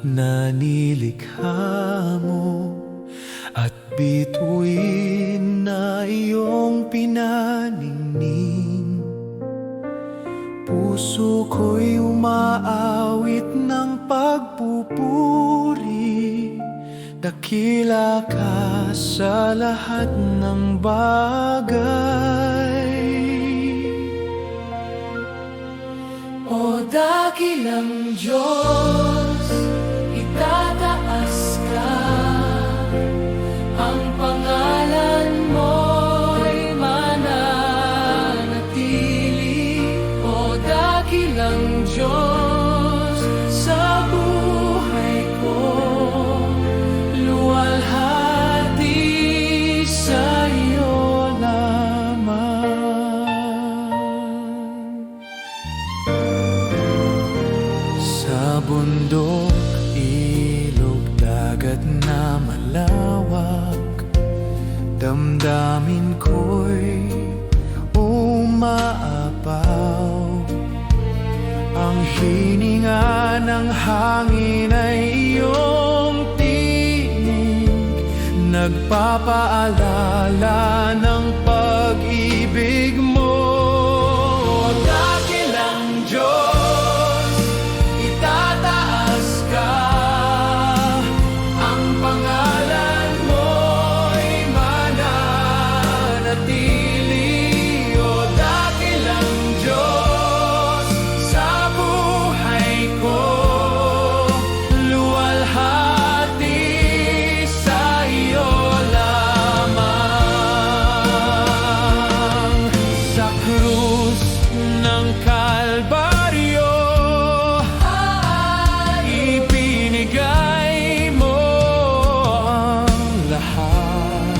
na nilikha mo at bituin na iyong pinaningning. Puso ko'y umaawit ng pagpupuri, dakila ka sa lahat ng bagay. O dakilang Diyos, itataas ka, ang pangalan mo'y mananatili. O dakilang Diyos, sa buhay ko, luwalhati sa iyo lamang. Sa bundok, ilog, dagat na malawak, damdamin ko'y umaapaw. Ang hininga ng hangin ay iyong tinig, nagpapaalala ng pag-ibig mo. Dakilang Diyos, itataas ka, ang pangalan mo'y mananatili. O dakilang Diyos, sa buhay ko, luwalhati sa iyo lamang. Sa krus ng Kalbaryo, ibinigay mo ang lahat.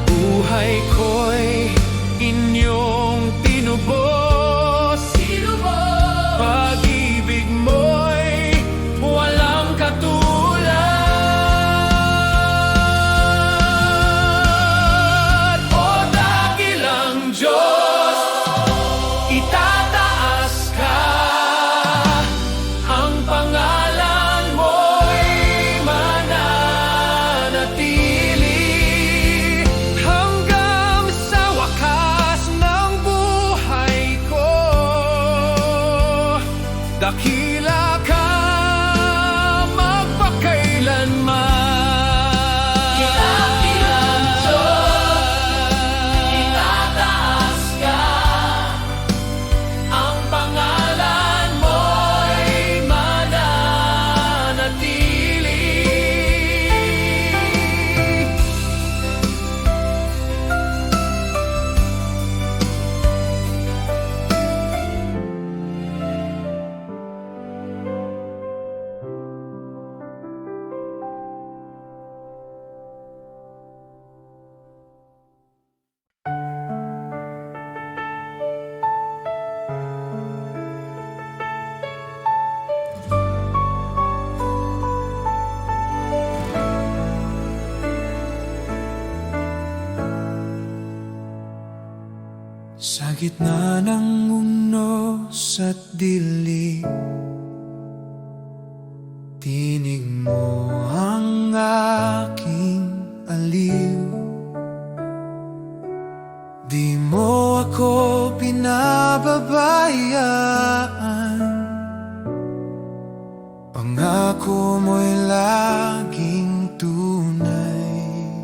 Buhay ko'y inyong tinubos, pag-ibig mo'y walang katulad. O dakilang Diyos, itataas ka, ang pangalan mo'y mananatili hanggang sa wakas ng buhay ko. Dakila ka magpakailanman. Dakilang Diyos, itataas ka, ang pangalan mo'y mananatili. Sa gitna ng unos at dilim, tinig mo ang aking aliw. Di mo ako pinababayaan, pangako mo'y laging tunay.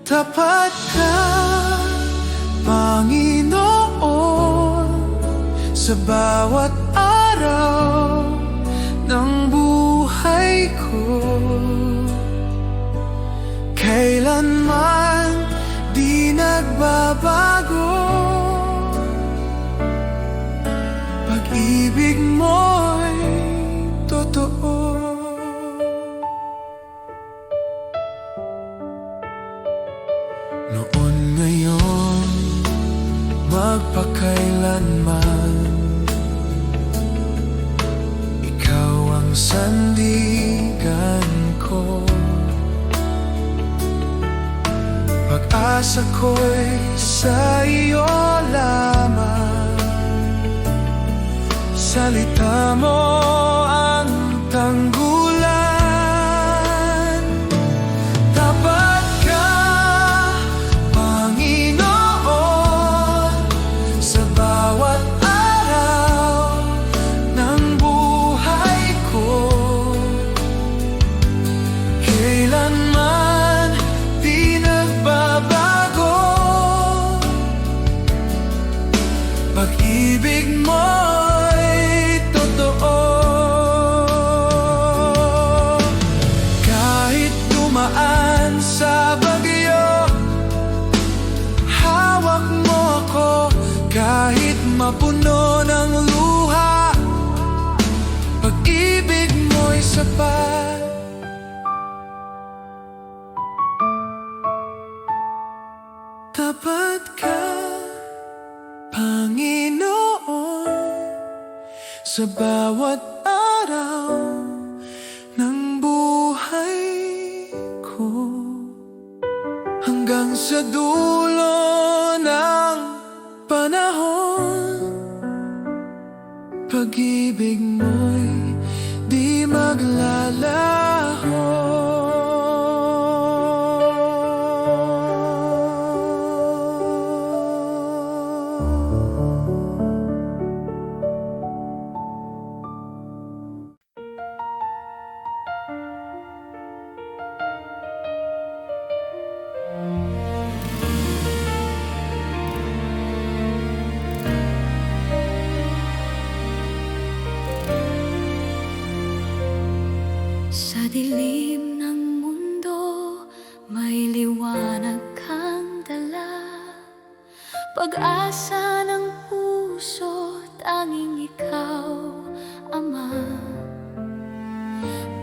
Tapat ka, Panginoon, sa bawat araw ng buhay ko. Kailanman di nagbabago, pag-ibig mo'y totoo. Noon, ngayon, magpakailanman, ikaw ang sandigan ko. Pag-asa ko'y sa iyo lamang, salita mo pinagtangguluhan. Tapat ka, Panginoon, sa bawat araw ng buhay ko. Kailanman di nagbabago, pag-ibig mo'y totoo. Kahit dumaan sa bagyo, hawak mo ako. Kahit mapuno ng luha, pag-ibig mo'y sapat. Tapat ka, Panginoon, sa bawat araw ng buhay ko. Hanggang sa dulo ng panahon, pag-ibig mo'y di maglalaho. Sa dilim ng mundo, may liwanag kang dala. Pag-asa ng puso, tanging ikaw, Ama.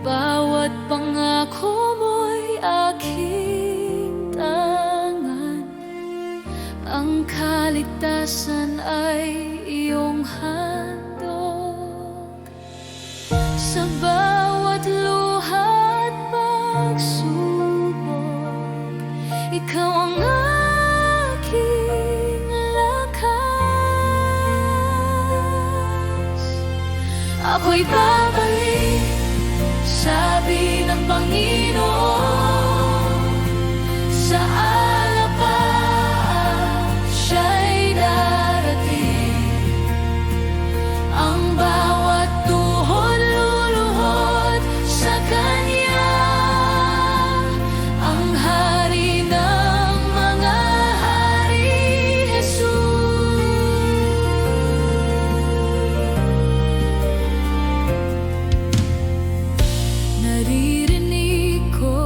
Bawat pangako mo'y aking tangan. Ang kaligtasan ay iyong handog. Sa bawat luha at pagsubok, ikaw ang aking lakas. Ako'y babalik, sabi ng Panginoon, sa alapaan siya'y darating. Ang bawat tuhod luluhod sa Kanya, ang Hari ng mga hari, Jesus. Naririnig ko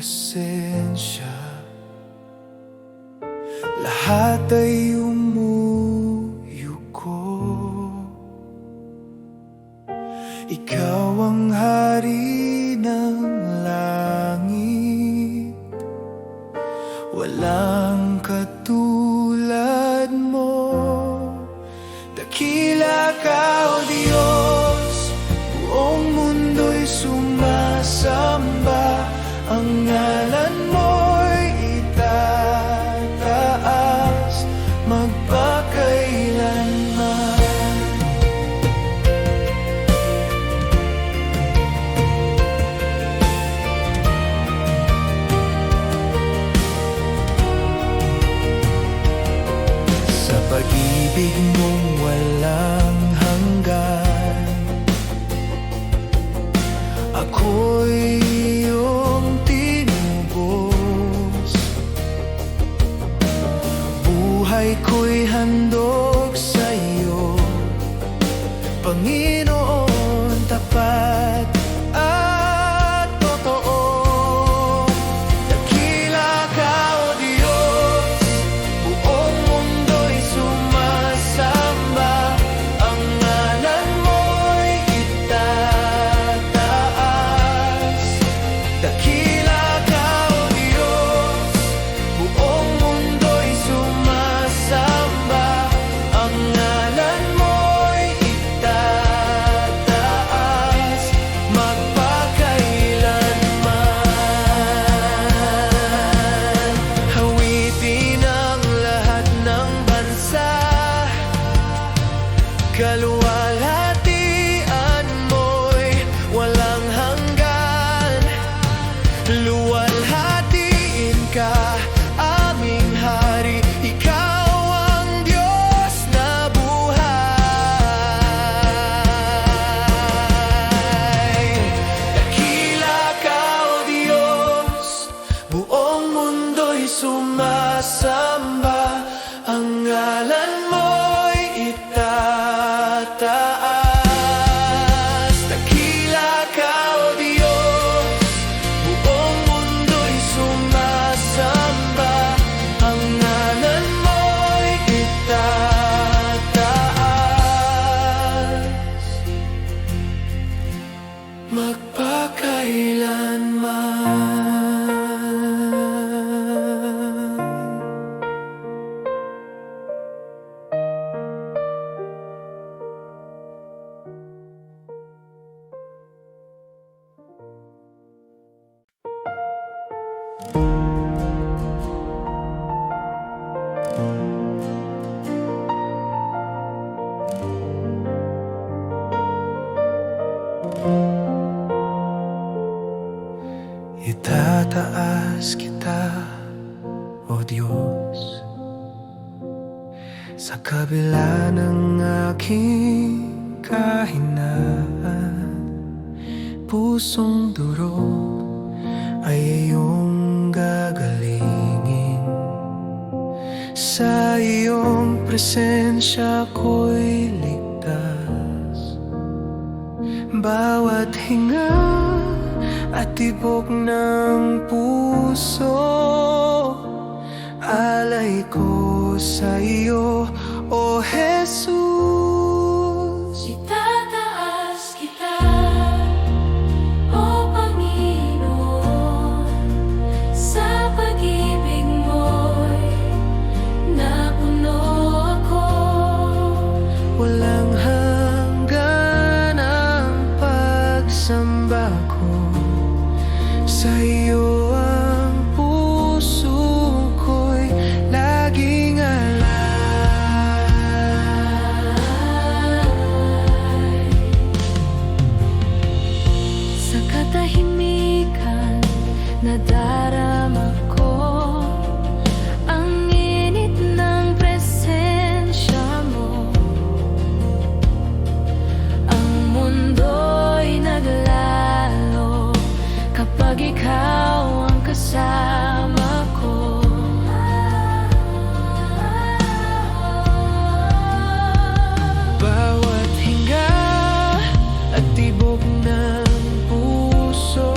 presensya, lahat ay umuyuko. Ikaw ang hari ng langit, walang katulad mo. Dakila ka, O Diyos, buong mundo'y sumasamba. Ang ngalan mo'y itataas magpakailanman. Sa pag-ibig mong walang hanggan, ako'y iyong tinubos. Buhay ko'y handog sa iyo, Panginoon, tapat at totoo. Dakila ka, O Diyos, buong mundo'y sumasamba. Ang ngalan mo'y itataas. Dakila ka, O Diyos, buong mundo'y sumasamba. Ang ngalan mo'y itataas magpakailanman. Hawitin ang lahat ng bansa, kaluwalhatian mo'y walang hanggan. Luwalhatiin ka, aming hari, ikaw ang Diyos na buhay. Dakila ka, O Diyos, buong mundo'y sumasamba. Ang ngalan mo'y itataas. Dakila ka, O Diyos, buong mundo'y sumasamba. Ang ngalan mo'y itataas magpakailanman. Itataas kita, O Diyos, sa kabila ng aking kahinaan. Pusong durog ay iyong gagalingin. Sa iyong presensya ko'y ligtas. Bawat hinga at tibok ng puso, alay ko sa iyo, O Jesus. Itataas kita, O Panginoon, sa pag-ibig mo'y napuno ako. Walang hanggan ang pagsamba ko, sa iyo ang puso ko'y laging alay. Sa katahimikan nadarama ko ang init ng presensya mo. Ang mundo'y naglalo kapag ikaw ang kasama ko. bawat hinga at tibok ng puso,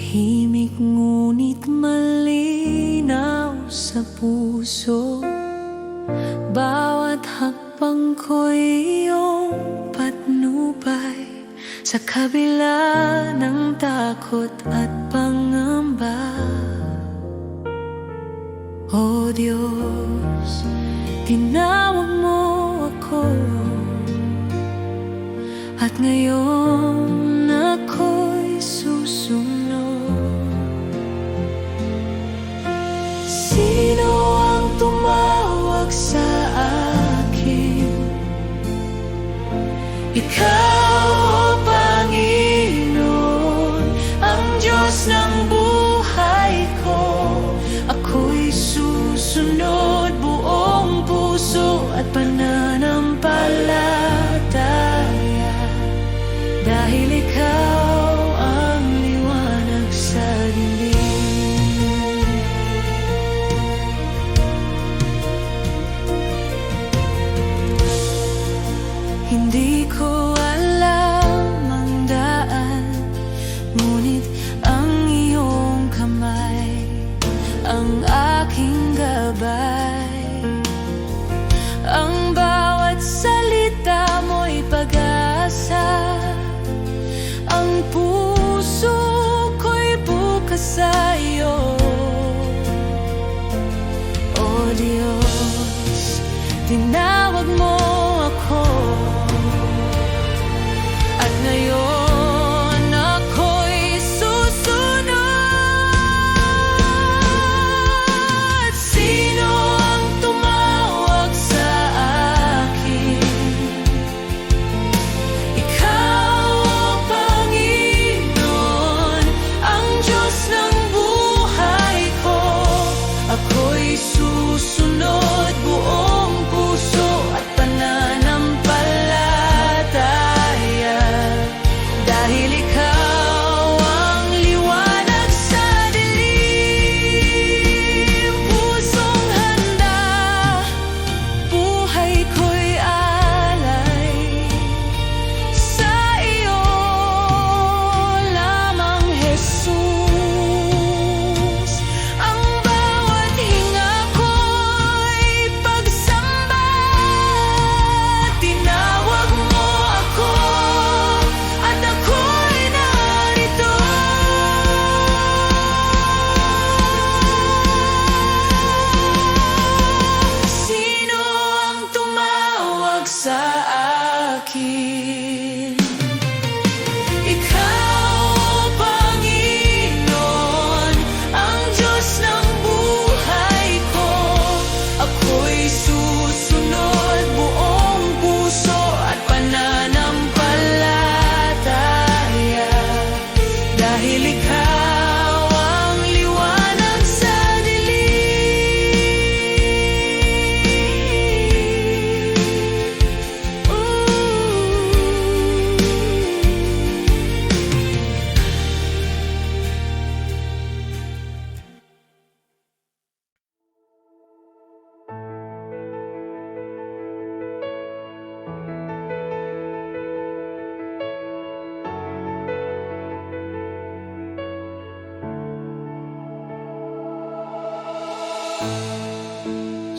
Tahimik ngunit malinaw sa puso. Bawat hakbang ko'y iyong patnubay, sa kabila ng takot at pangamba. O Diyos, tinawag mo ako, at ngayon ako'y susunod. Sino ang tumawag sa akin? Ikaw, O Panginoon, ang Diyos ng buhay ko. Ako'y susunod buong puso at pananampalataya, dahil ikaw ang liwanag sa dilim. Hindi ko alam ang daan, ngunit ang iyong kamay ang aking gabay. Ang bawat salita mo'y pag-asa, ang puso ko'y bukas sa'yo. O Diyos, tinawag mo ako, at ngayon ako'y susunod. Sino ang tumawag sa akin? Ikaw, O Panginoon, ang Diyos ng buhay ko. Ako'y susunod buong puso at pananampalataya, dahil ikaw ang liwanag sa dilim. Pusong handa, buhay ko'y alay sa iyo lamang, Jesus. Ang bawat hinga ko'y pagsamba. Tinawag mo ako, at ako'y narito. Sino ang tumawag sa akin? Ikaw, O Panginoon, ang Diyos ng buhay ko. Ako'y susunod buong puso at pananampalataya, dahil ikaw ang liwanag sa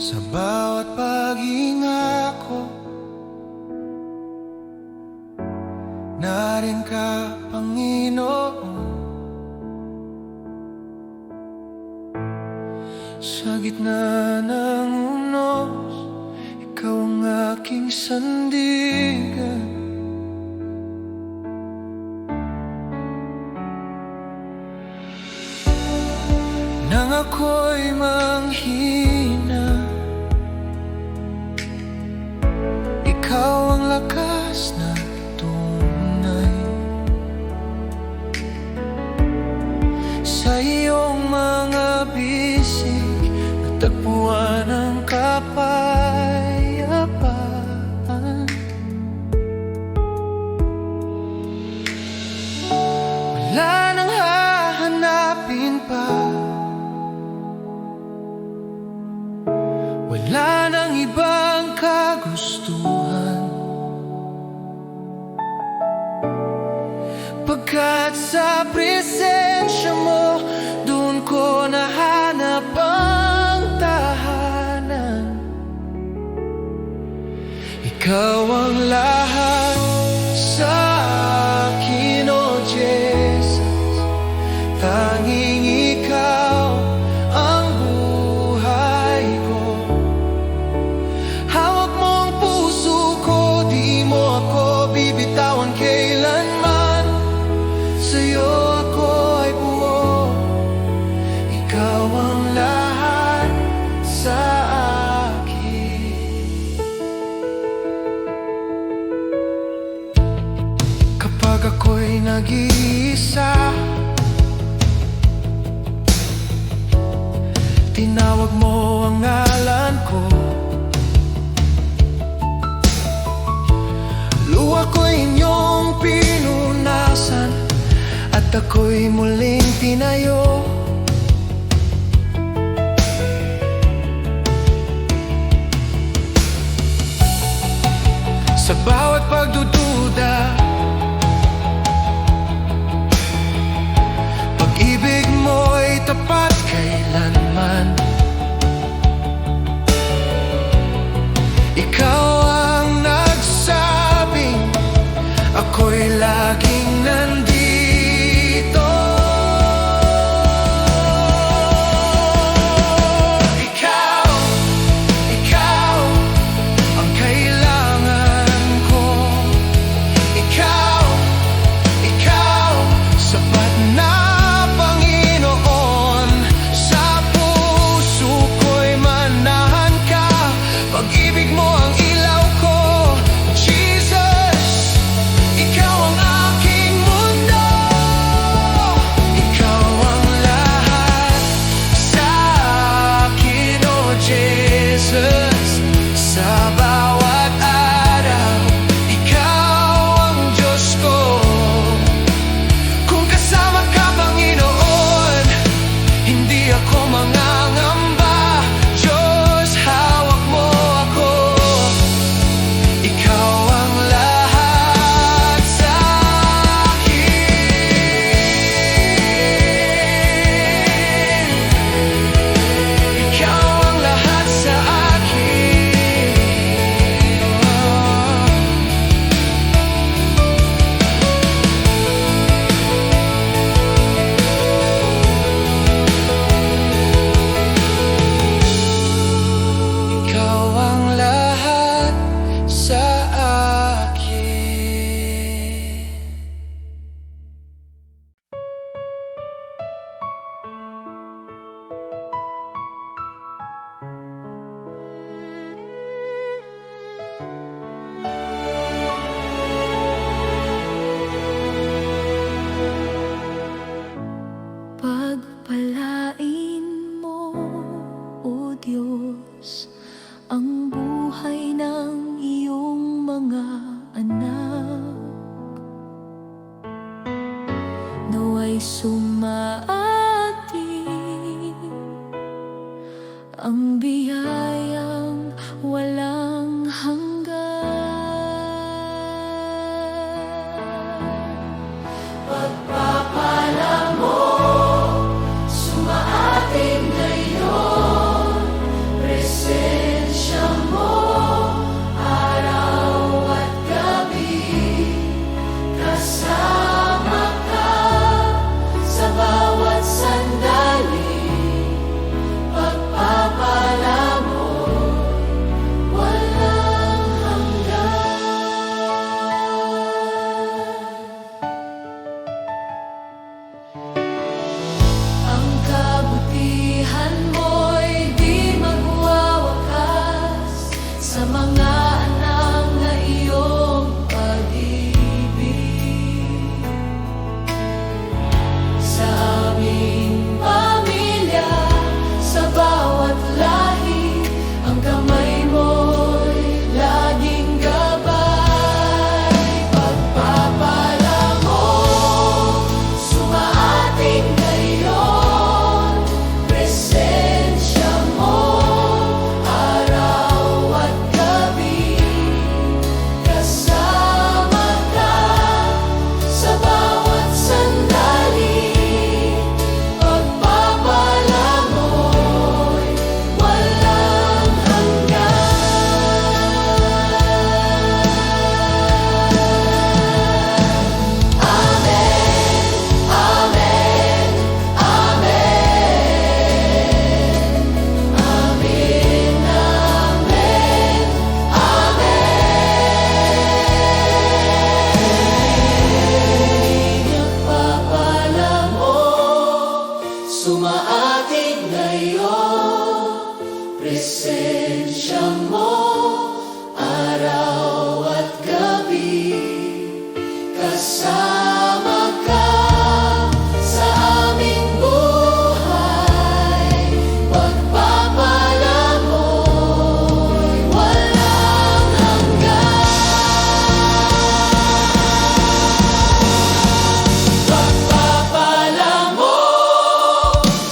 Sa bawat paghinga ko, narin ka, Panginoon. Sa gitna ng unos, ikaw ang aking sandigan. Nang ako'y manghina, ikaw ang lakas na tunay. Sa iyong mga bisig, natagpuan ang kapayapaan. Wala nang hahanapin pa, wala nang ibang kagustuhan, pagkat sa presensya mo Ikaw ang lahat sa akin, O Jesus. Tanging ikaw ang buhay ko. Hawak mo ang puso ko, di mo ako bibitawan kailanman. Sa'yo ako ay buo. Ikaw ang lahat sa akin. Kapag ako'y nag-iisa, tinawag mo ang ngalan ko. Luha ko'y inyong pinunasan at ako'y muling tinayo. Sa bawat pagdududa, pag-ibig mo'y tapat kailanman. Ikaw ang nagsabing ako'y laging nandito. Ikaw ang kailangan ko. Ikaw sapat na Panginoon. Sa puso ko'y manahan ka. Pag-ibig mo ang ilaw ko, Jesus. Ikaw ang aking mundo. Ikaw ang lahat sa akin, O Jesus. Sa bawat araw, ikaw ang Diyos ko. Kung kasama ka, Panginoon, hindi ako mangangamba. Diyos, hawak mo ako. Ikaw ang lahat sa akin. Ikaw ang lahat sa akin. Ikaw ang lahat sa akin. Pagpalain mo, O Diyos, ang buhay ng iyong mga anak. Nawa'y sumaating ang biyayang walang hanggan. Pagpapala mo, sumaating ngayon. Presensya mo, araw at gabi. Kasama ka sa bawat sandali. Pagpapala mo, walang hanggan. Ang kabutihan mo'y di magwawakas sa mga anak na iyong pag-ibig. Sa aming pamilya, sa bawat lahi, ang kamay mo'y laging gabay. Pagpapala mo, sumaating ngayon. Presensya mo, araw at gabi. Kasama ka sa bawat sandali. Sumaating ngayon, presensya mo, araw at gabi, kasama ka sa aming buhay. Pagpapala mo'y walang hanggan. Pagpapala mo,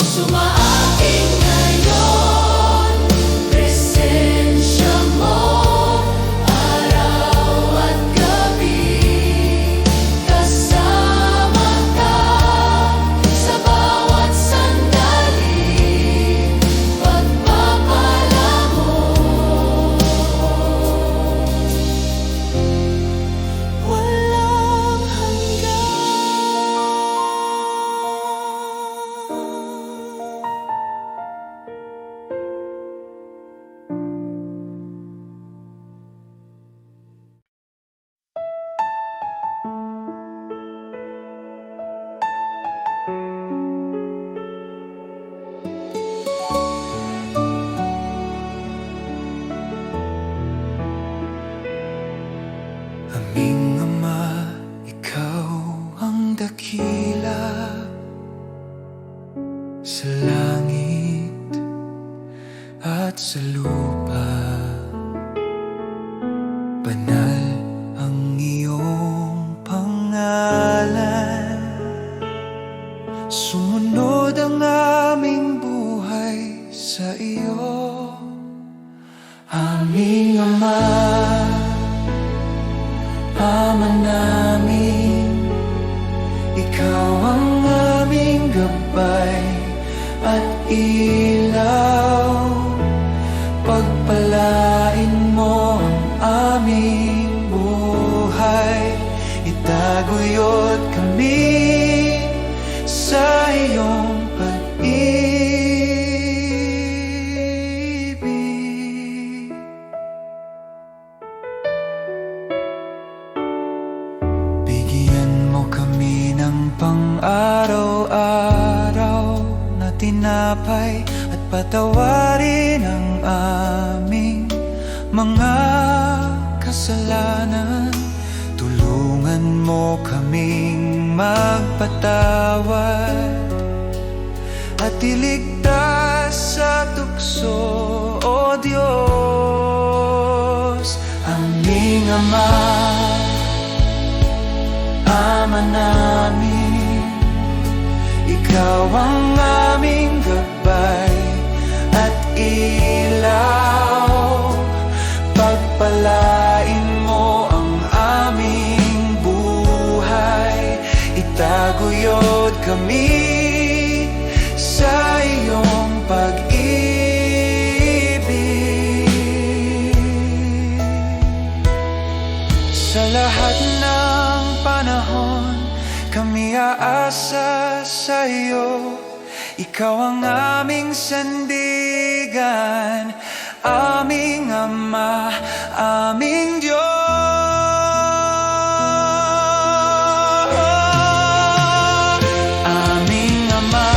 sumaating ngayon, presensya mo, araw at gabi, kasama ka sa bawat sandali. Pagpapala mo, walang Aming Ama, Ikaw ang dakila sa langit at sa lupa. Banal ang iyong pangalan. Sumunod ang aming buhay sa iyo, aming Ama. Ama namin, Ikaw ang aming gabay at ilaw. Pagpalain mo ang aming buhay, itaguyod kami sa iyong pag-ibig. Bigyan mo kami ng pang-araw-araw na tinapay at patawarin ang aming mga kasalanan. Tulungan mo kaming magpatawad at iligtas sa tukso, O Diyos. Aming Ama, Ama namin, Ikaw ang aming gabay at ilaw. Pagpalain mo ang aming buhay, itaguyod kami sa iyong pag-ibig. Sa lahat ng panahon, kami aasa sa iyo. Ikaw ang aming sandigan, aming Ama, aming Diyos. Aming Ama,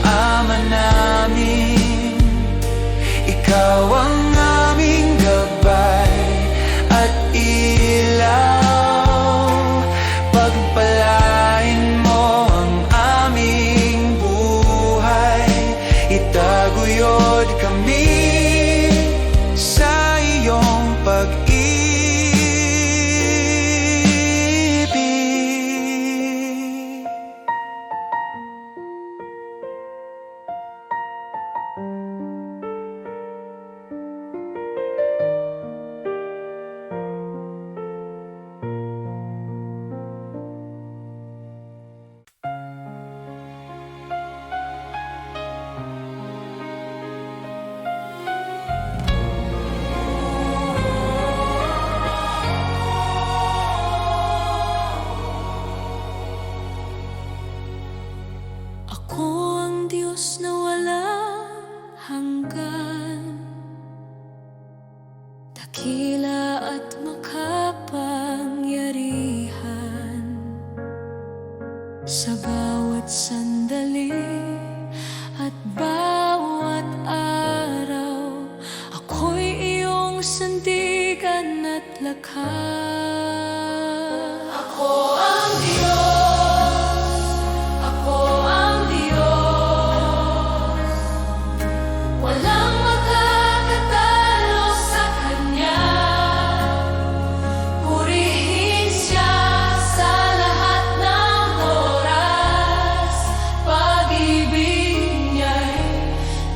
Ama namin, Ikaw ang aming gabay at ilaw. Pagpalain mo ang aming buhay, itaguyod kami sa iyong pag-ibig. ako ang Diyos na walang hanggan, dakila at makapangyarihan. Sa bawat bawat sandali at bawat araw, ako'y iyong sandigan at lakas. Ako ang Diyos, ako ang Diyos, walang makakatalo sa Kanya. Purihin Siya sa lahat ng oras, pag-ibig Niya'y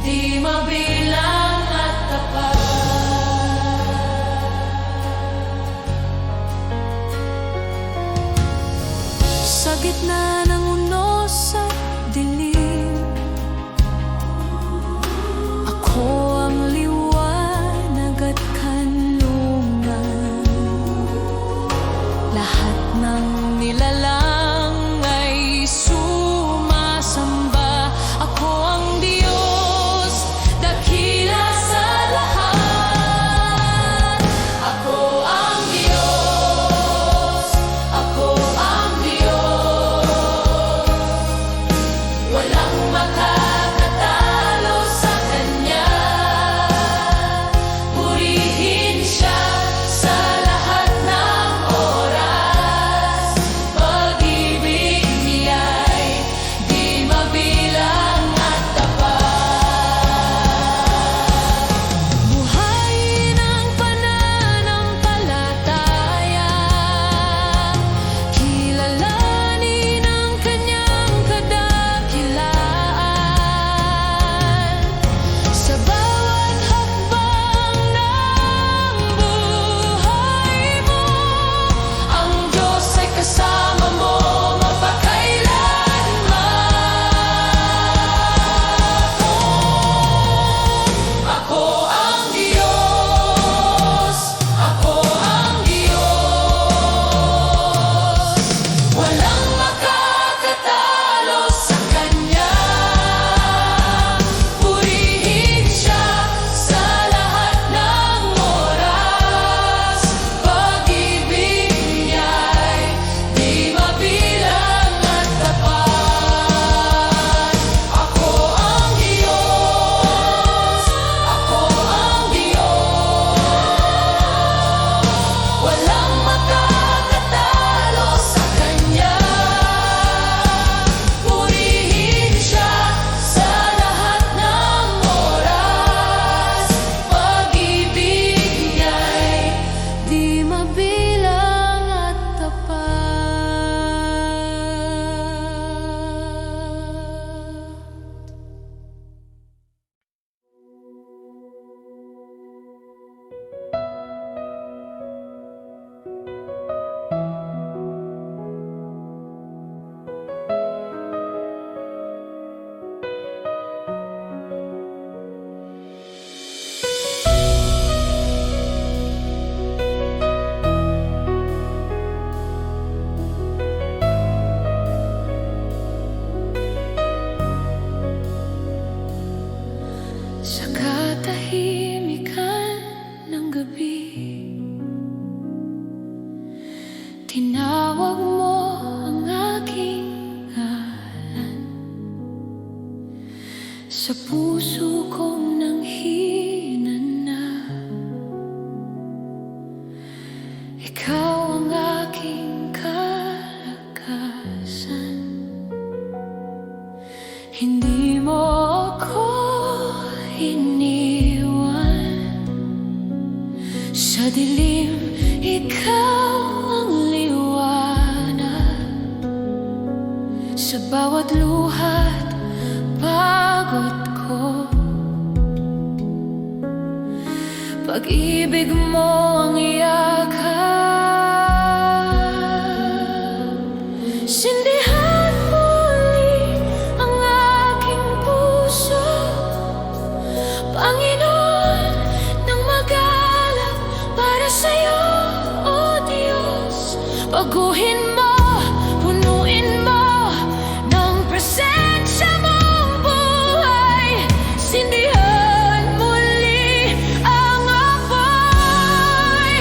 di mabilang at tapat. Sa gitna ng unos at dilim, ako ang liwanag at kanlungan. Lahat ng nilalang ay sumasamba. Ako ang Diyos, dakila sa lahat. Ako ang Diyos, ako ang Diyos, walang makakatalo sa Kanya. Purihin Siya sa lahat ng oras, pag-ibig Niya'y di mabilang at tapat. Buhayin ang pananampalataya, kilalanin ang Kanyang kadakilaan. Sa bawat hakbang ng buhay mo, ang Diyos ay kasama mo mapakailanman. Ako ang Diyos, ako ang Diyos, walang makakatalo sa Kanya. Purihin Siya sa lahat ng oras, pag-ibig Niya'y di mabilang at tapat. Ako ang Diyos, ako ang Diyos, walang makakatalo sa Kanya. Purihin Siya sa lahat ng oras, pag-ibig Niya'y di mabilang at tapat. Sa katahimikan ng gabi, tinawag mo ang aking ngalan. Sa puso kong nanghinana, ikaw ang aking kalakasan. Hindi mo ako iniwan. Sa dilim, ikaw ang liwanag. Sa bawat luha't pagod ko, pag-ibig mo ang yakap. Sindihan muli ang aking puso, Panginoon, nang magalak para sa'yo, O Diyos. Baguhin mo, punuin mo ng presensya mong buhay. Sindihan muli ang apoy.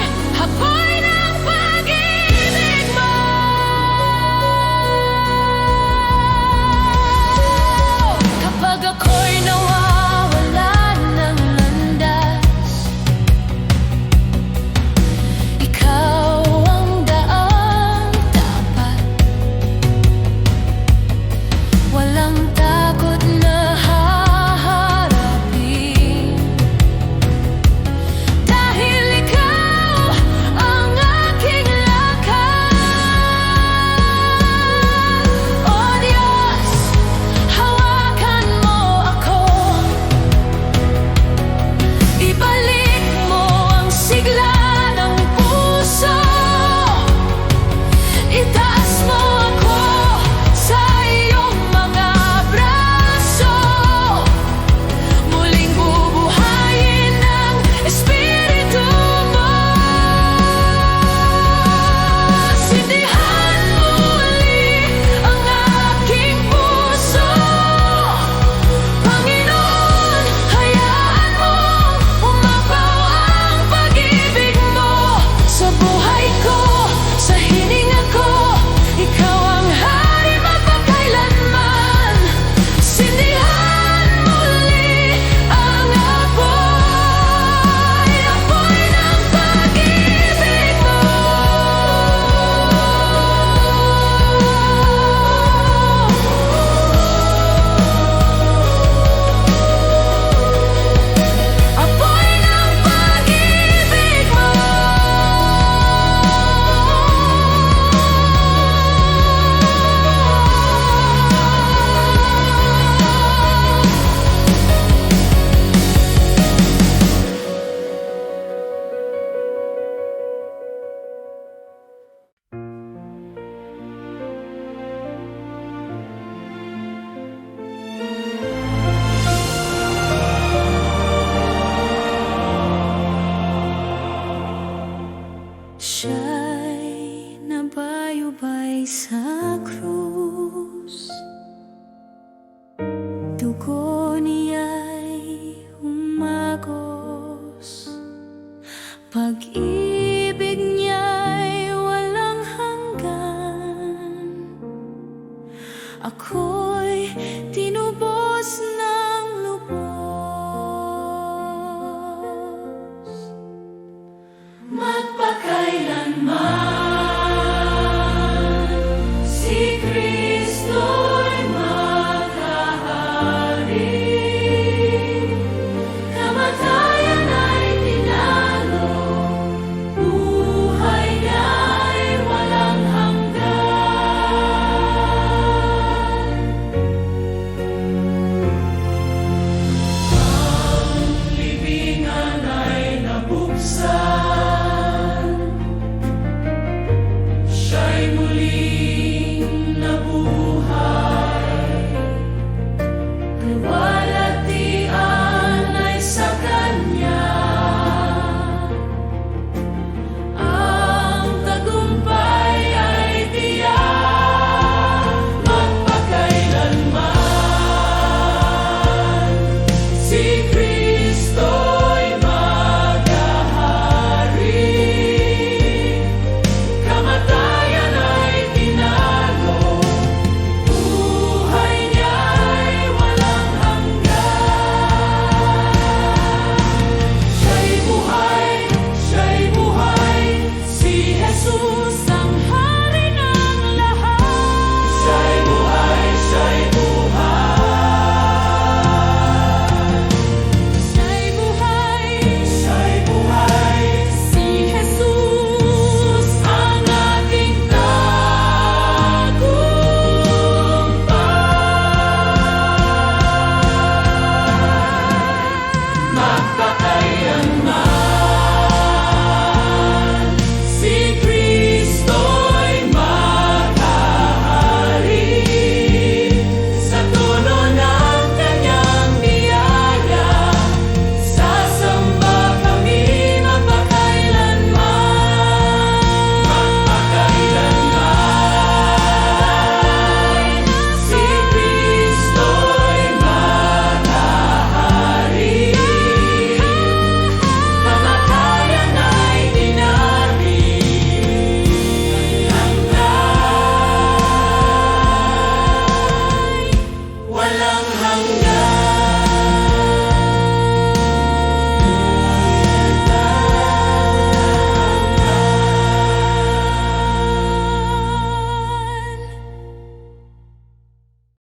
Ako'y tinubos